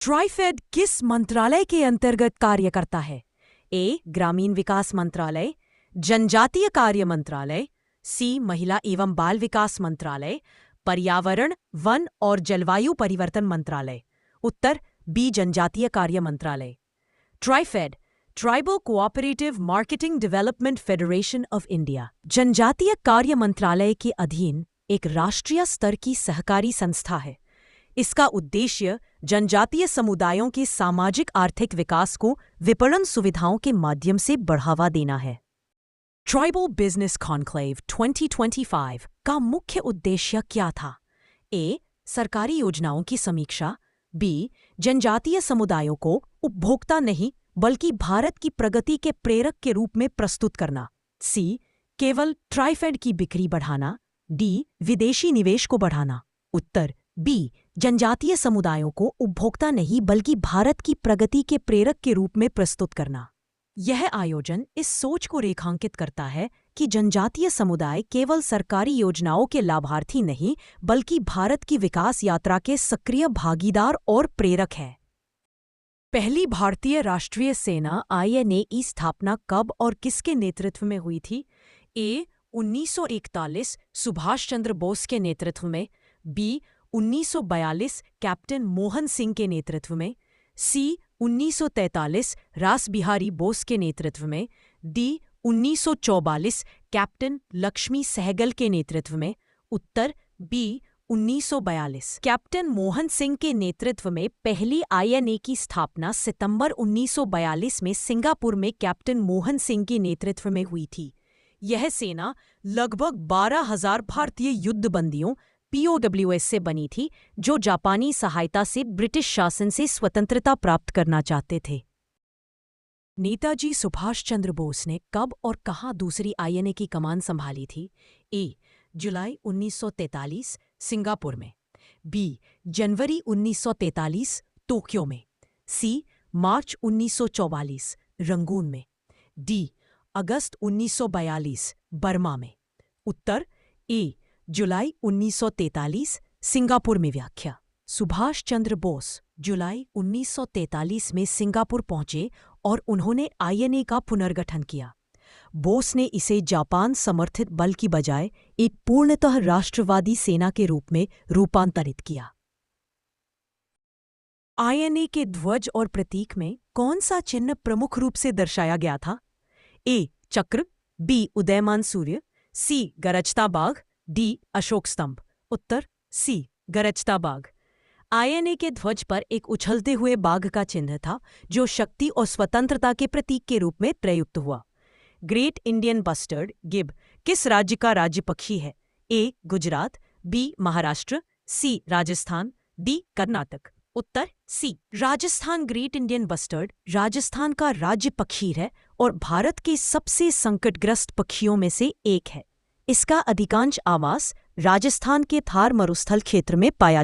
ट्राइफेड किस मंत्रालय के अंतर्गत कार्य करता है? ए. ग्रामीण विकास मंत्रालय, जनजातीय कार्य मंत्रालय, सी. महिला एवं बाल विकास मंत्रालय, पर्यावरण, वन और जलवायु परिवर्तन मंत्रालय। उत्तर बी. जनजातीय कार्य मंत्रालय। TRIFED, tribal cooperative marketing development federation of India, जनजातीय कार्य मंत्रालय के अधीन एक राष्ट्रीय स्तर की सहकारी संस्था है। इसका उद्देश्य जनजातीय समुदायों के सामाजिक आर्थिक विकास को विपणन सुविधाओं के माध्यम से बढ़ावा देना है। ट्राइबल बिजनेस कॉन्क्लेव 2025 का मुख्य उद्देश्य क्या था? ए. सरकारी योजनाओं की समीक्षा, बी. जनजातीय समुदायों को उपभोक्ता नहीं बल्कि भारत की प्रगति के प्रेरक के रूप में प्रस्तुत करना, सी. केवल ट्राइफेड की बिक्री बढ़ाना, डी. विदेशी निवेश को बढ़ाना। उत्तर बी. जनजातीय समुदायों को उपभोक्ता नहीं बल्कि भारत की प्रगति के प्रेरक के रूप में प्रस्तुत करना। यह आयोजन इस सोच को रेखांकित करता है कि जनजातीय समुदाय केवल सरकारी योजनाओं के लाभार्थी नहीं बल्कि भारत की विकास यात्रा के सक्रिय भागीदार और प्रेरक है। पहली भारतीय राष्ट्रीय सेना INA की स्थापना कब और किसके नेतृत्व में हुई थी? ए. 1941 सुभाष चंद्र बोस के नेतृत्व में, बी. 1942 कैप्टन मोहन सिंह के नेतृत्व में, सी. 1943 रास बिहारी बोस के नेतृत्व में, डी. 1944 कैप्टन लक्ष्मी सहगल के नेतृत्व में। उत्तर बी. 1942 कैप्टन मोहन सिंह के नेतृत्व में पहली INA की स्थापना सितंबर 1942 में सिंगापुर में कैप्टन मोहन सिंह के नेतृत्व में हुई थी। यह सेना लगभग 12,000 भारतीय युद्धबंदियों POWs से बनी थी जो जापानी सहायता से ब्रिटिश शासन से स्वतंत्रता प्राप्त करना चाहते थे। नेताजी सुभाष चंद्र बोस ने कब और कहां दूसरी INA की कमान संभाली थी? ए. जुलाई 1943 सिंगापुर में, बी. जनवरी 1943 टोक्यो में, सी. मार्च 1944 रंगून में, डी. अगस्त 1942 बर्मा में। उत्तर ए. जुलाई 1943 सिंगापुर में। व्याख्या: सुभाष चंद्र बोस जुलाई 1943 में सिंगापुर पहुंचे और उन्होंने INA का पुनर्गठन किया। बोस ने इसे जापान समर्थित बल की बजाय एक पूर्णतः राष्ट्रवादी सेना के रूप में रूपांतरित किया। INA के ध्वज और प्रतीक में कौन सा चिन्ह प्रमुख रूप से दर्शाया गया था? ए. चक्र, बी. उदयमान सूर्य, सी. गरजता बाघ, डी. अशोक स्तंभ। उत्तर सी. गरजता बाघ। INA के ध्वज पर एक उछलते हुए बाघ का चिन्ह था जो शक्ति और स्वतंत्रता के प्रतीक के रूप में प्रयुक्त हुआ। ग्रेट इंडियन बस्टर्ड गिब किस राज्य का राज्य पक्षी है? A. Gujarat, B. Maharashtra, C. Rajasthan, D. Karnataka. उत्तर C. Rajasthan great Indian bustard Rajasthan का राज्य पक्षी है और भारत के सबसे संकटग्रस्त पक्षियों में से एक है। इसका अधिकांश आवास राजस्थान के थार मरुस्थल क्षेत्र में पाया